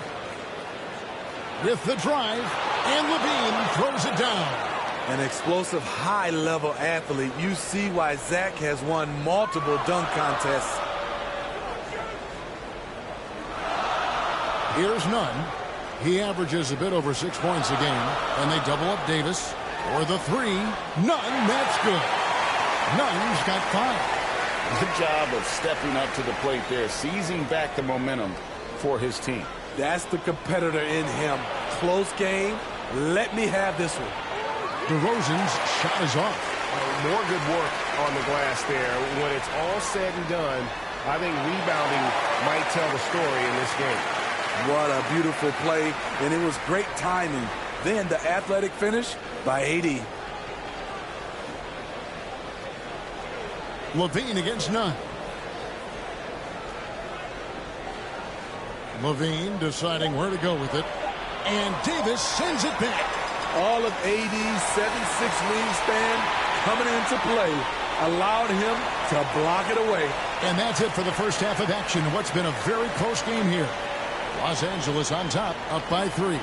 With the drive, and Levine throws it down. An explosive, high-level athlete. You see why Zach has won multiple dunk contests. Here's Nunn. He averages a bit over 6 points a game, and they double up Davis for the three. Nunn, that's good. Nunn's got 5. Good job of stepping up to the plate there, seizing back the momentum for his team. That's the competitor in him. Close game. Let me have this one. DeRozan's shot is off. More good work on the glass there. When it's all said and done, I think rebounding might tell the story in this game. What a beautiful play, and it was great timing. Then the athletic finish by AD. Levine against Nunn. Levine deciding where to go with it. And Davis sends it back. All of AD's 7'6" wingspan coming into play allowed him to block it away. And that's it for the first half of action. What's been a very close game here. Los Angeles on top, up by 3.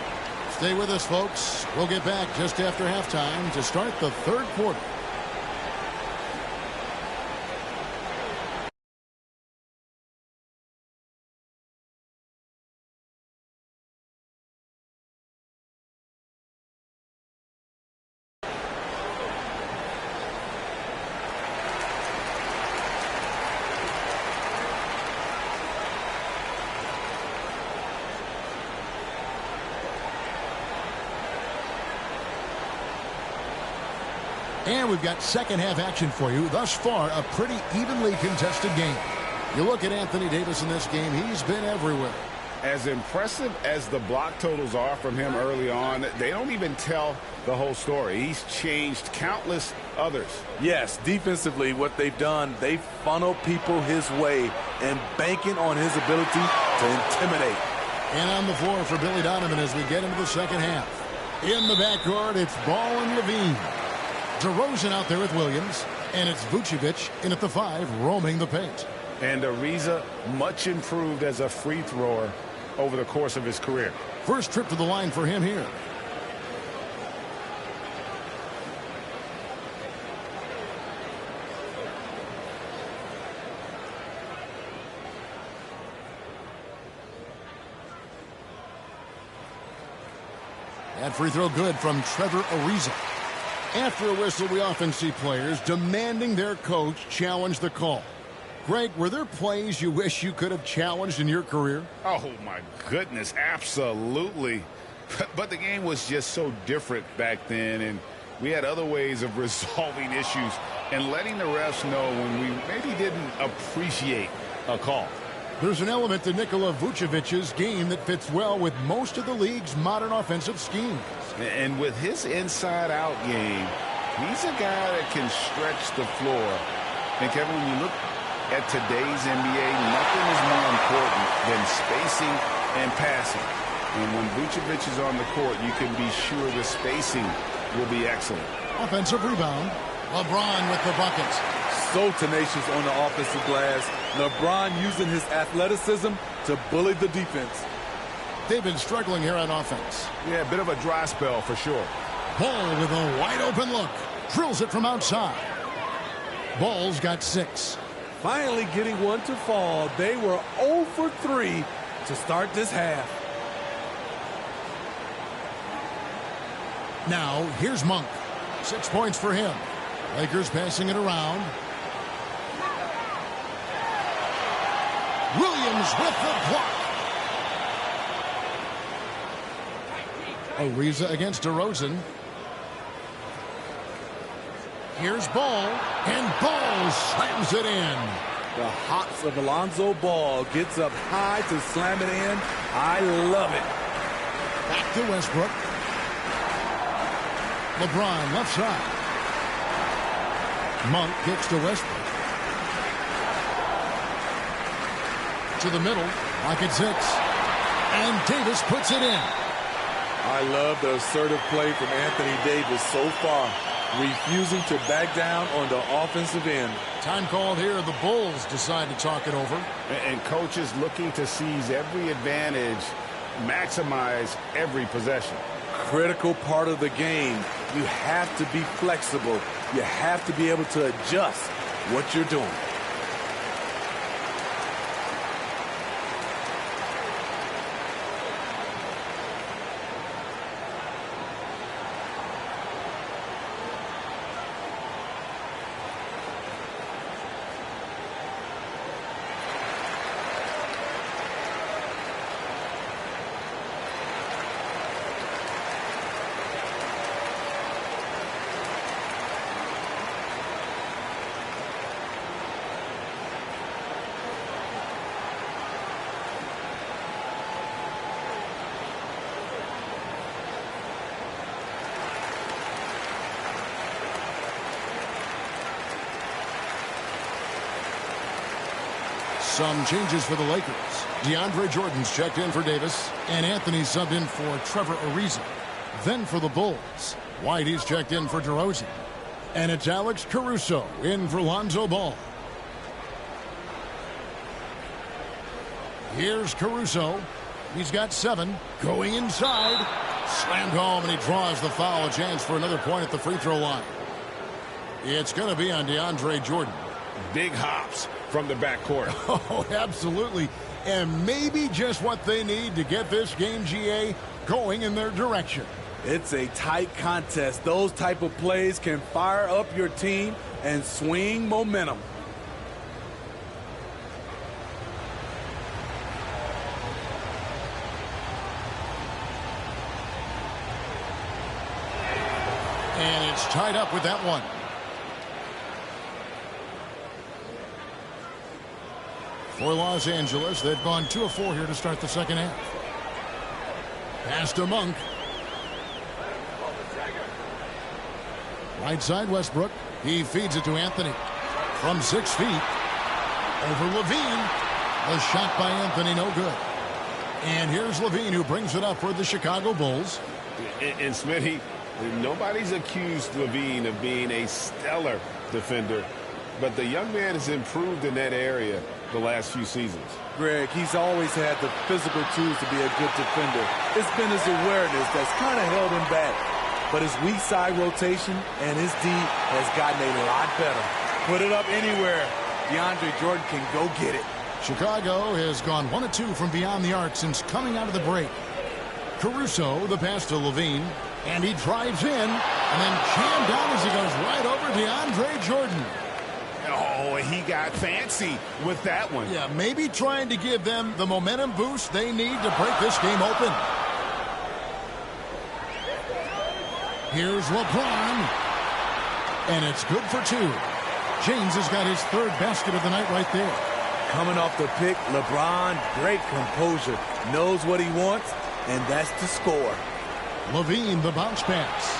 Stay with us, folks. We'll get back just after halftime to start the third quarter. And we've got second half action for you. Thus far, a pretty evenly contested game. You look at Anthony Davis in this game, he's been everywhere. As impressive as the block totals are from him early on, they don't even tell the whole story. He's changed countless others. Yes, defensively, what they've done, they funnel people his way and banking on his ability to intimidate. And on the floor for Billy Donovan as we get into the second half. In the backcourt, it's Ball and Levine. DeRozan out there with Williams, and it's Vucevic in at the 5, roaming the paint. And Ariza much improved as a free thrower over the course of his career. First trip to the line for him here. That free throw good from Trevor Ariza. After a whistle, we often see players demanding their coach challenge the call. Greg, were there plays you wish you could have challenged in your career? Oh, my goodness, absolutely. But the game was just so different back then, and we had other ways of resolving issues and letting the refs know when we maybe didn't appreciate a call. There's an element to Nikola Vucevic's game that fits well with most of the league's modern offensive schemes. And with his inside-out game, he's a guy that can stretch the floor. And, Kevin, when you look at today's NBA, nothing is more important than spacing and passing. And when Vucevic is on the court, you can be sure the spacing will be excellent. Offensive rebound. LeBron with the buckets. So tenacious on the offensive glass. LeBron using his athleticism to bully the defense. They've been struggling here on offense. Yeah, a bit of a dry spell for sure. Ball with a wide open look. Drills it from outside. Ball's got 6. Finally getting one to fall. They were 0 for 3 to start this half. Now, here's Monk. 6 points for him. Lakers passing it around. Williams with the block. Ariza against DeRozan. Here's Ball, and Ball slams it in. The hops of Alonzo Ball gets up high to slam it in. I love it. Back to Westbrook. LeBron left side. Monk kicks to Westbrook. To the middle. Pocket 6. And Davis puts it in. I love the assertive play from Anthony Davis so far. Refusing to back down on the offensive end. Time called here. The Bulls decide to talk it over. And coaches looking to seize every advantage, maximize every possession. Critical part of the game. You have to be flexible. You have to be able to adjust what you're doing. Some changes for the Lakers. DeAndre Jordan's checked in for Davis, and Anthony subbed in for Trevor Ariza. Then for the Bulls, Whitey's checked in for DeRozan, and it's Alex Caruso in for Lonzo Ball. Here's Caruso. He's got 7. Going inside. Slammed home, and he draws the foul. A chance for another point at the free throw line. It's going to be on DeAndre Jordan. Big hops from the backcourt. Oh, absolutely. And maybe just what they need to get this game, GA, going in their direction. It's a tight contest. Those type of plays can fire up your team and swing momentum. And it's tied up with that one. For Los Angeles, they've gone 2 of 4 here to start the second half. Pass to Monk. Right side Westbrook. He feeds it to Anthony. From 6 feet. Over Levine. The shot by Anthony, no good. And here's Levine, who brings it up for the Chicago Bulls. And Smitty, nobody's accused Levine of being a stellar defender, but the young man has improved in that area the last few seasons. Greg, he's always had the physical tools to be a good defender. It's been his awareness that's kind of held him back. But his weak side rotation and his D has gotten a lot better. Put it up anywhere. DeAndre Jordan can go get it. Chicago has gone 1 of 2 from beyond the arc since coming out of the break. Caruso, the pass to Levine, and he drives in and then jammed down as he goes right over DeAndre Jordan. Oh, he got fancy with that one. Yeah, maybe trying to give them the momentum boost they need to break this game open. Here's LeBron. And it's good for 2. James has got his third basket of the night right there. Coming off the pick, LeBron, great composure, knows what he wants, and that's to score. Levine, the bounce pass.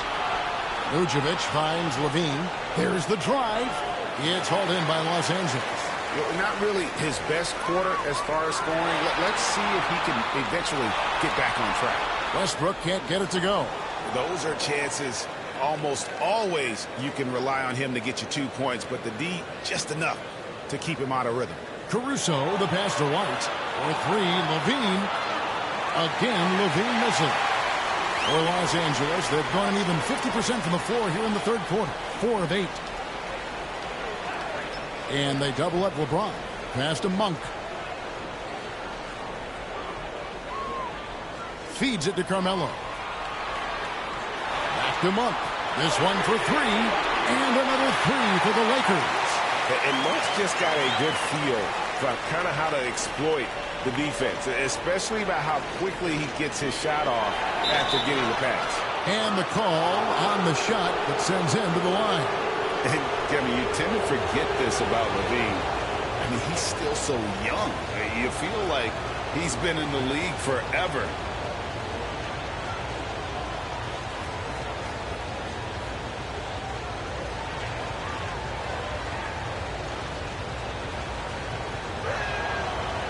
Vucevic finds Levine. There's the drive. It's hauled in by Los Angeles. Not really his best quarter as far as scoring. Let's see if he can eventually get back on track. Westbrook can't get it to go. Those are chances. Almost always you can rely on him to get you 2 points, but the D just enough to keep him out of rhythm. Caruso, the pass to White. For three, Levine. Again, Levine missing. For Los Angeles, they've gone even 50% from the floor here in the third quarter. 4 of 8. And they double up LeBron. Pass to Monk. Feeds it to Carmelo. Back to Monk. This one for three. And another three for the Lakers. And Monk's just got a good feel for kind of how to exploit the defense, especially about how quickly he gets his shot off after getting the pass. And the call on the shot that sends him to the line. And, Kevin, you tend to forget this about Levine. I mean, he's still so young. You feel like he's been in the league forever.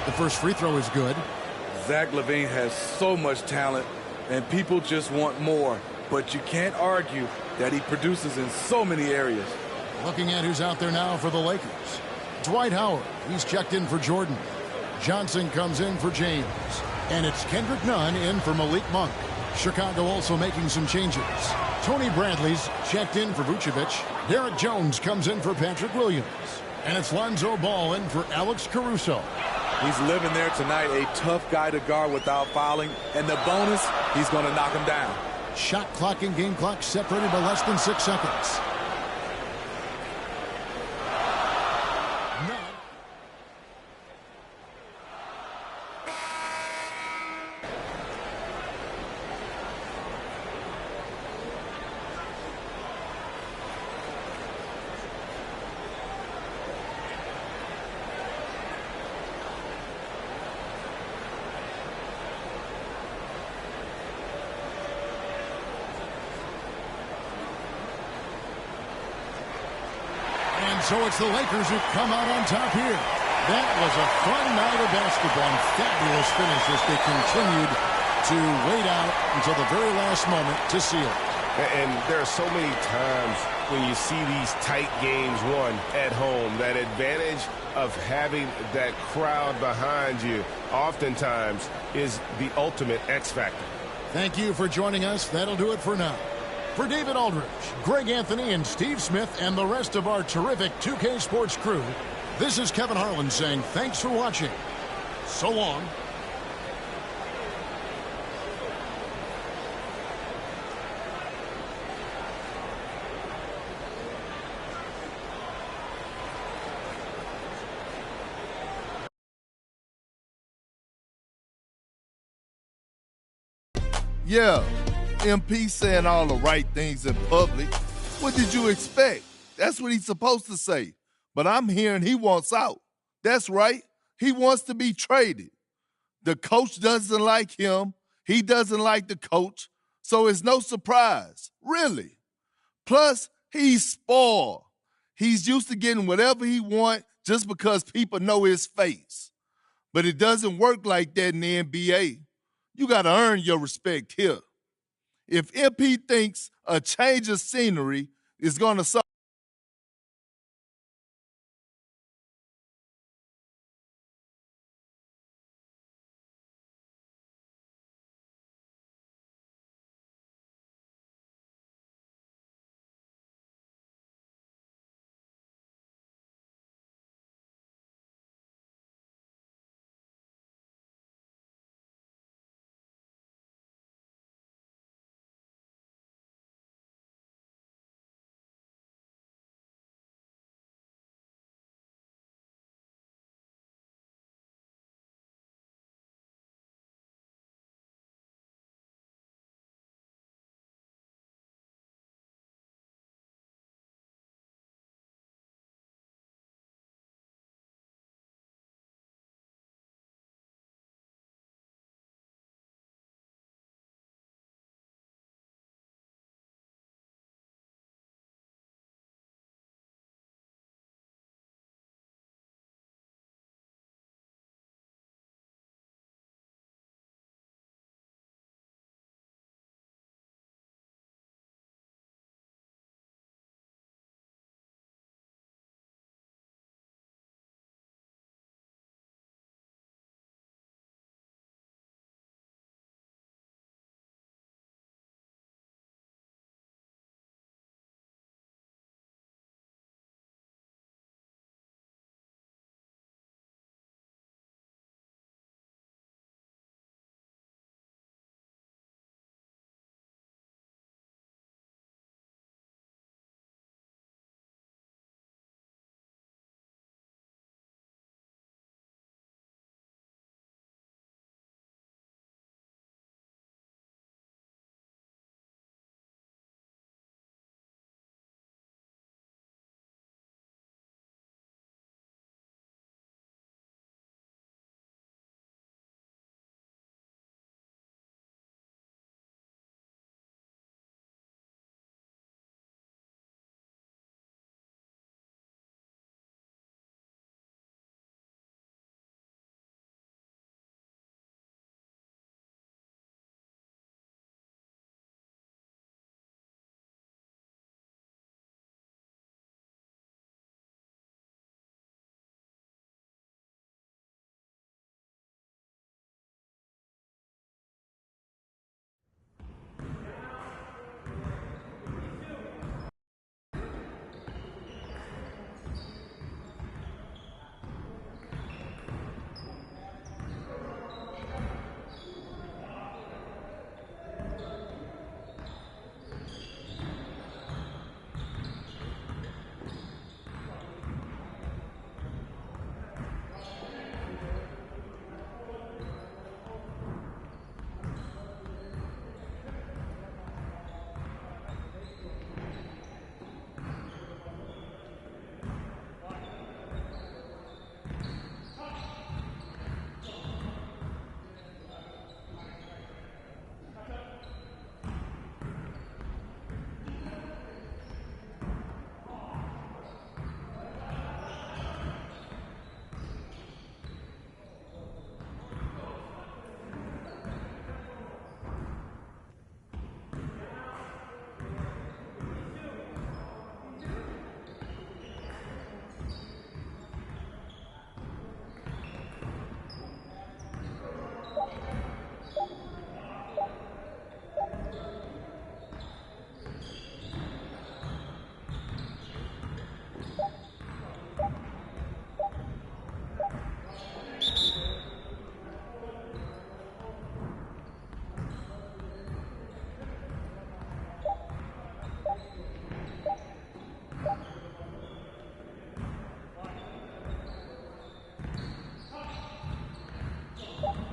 The first free throw is good. Zach LaVine has so much talent, and people just want more. But you can't argue that he produces in so many areas. Looking at who's out there now for the Lakers. Dwight Howard. He's checked in for Jordan. Johnson comes in for James. And it's Kendrick Nunn in for Malik Monk. Chicago also making some changes. Tony Bradley's checked in for Vucevic. Derek Jones comes in for Patrick Williams. And it's Lonzo Ball in for Alex Caruso. He's living there tonight, a tough guy to guard without fouling. And the bonus, he's going to knock him down. Shot clock and game clock separated by less than 6 seconds. So it's the Lakers who come out on top here. That was a fun night of basketball and fabulous finish as they continued to wait out until the very last moment to seal it. And there are so many times when you see these tight games won at home, that advantage of having that crowd behind you oftentimes is the ultimate X factor. Thank you for joining us. That'll do it for now. For David Aldridge, Greg Anthony, and Steve Smith, and the rest of our terrific 2K Sports crew, this is Kevin Harlan saying thanks for watching. So long. Yeah. MP saying all the right things in public. What did you expect? That's what he's supposed to say. But I'm hearing he wants out. That's right. He wants to be traded. The coach doesn't like him. He doesn't like the coach. So it's no surprise. Really. Plus, he's spoiled. He's used to getting whatever he wants just because people know his face. But it doesn't work like that in the NBA. You got to earn your respect here. If MP thinks a change of scenery is going to solve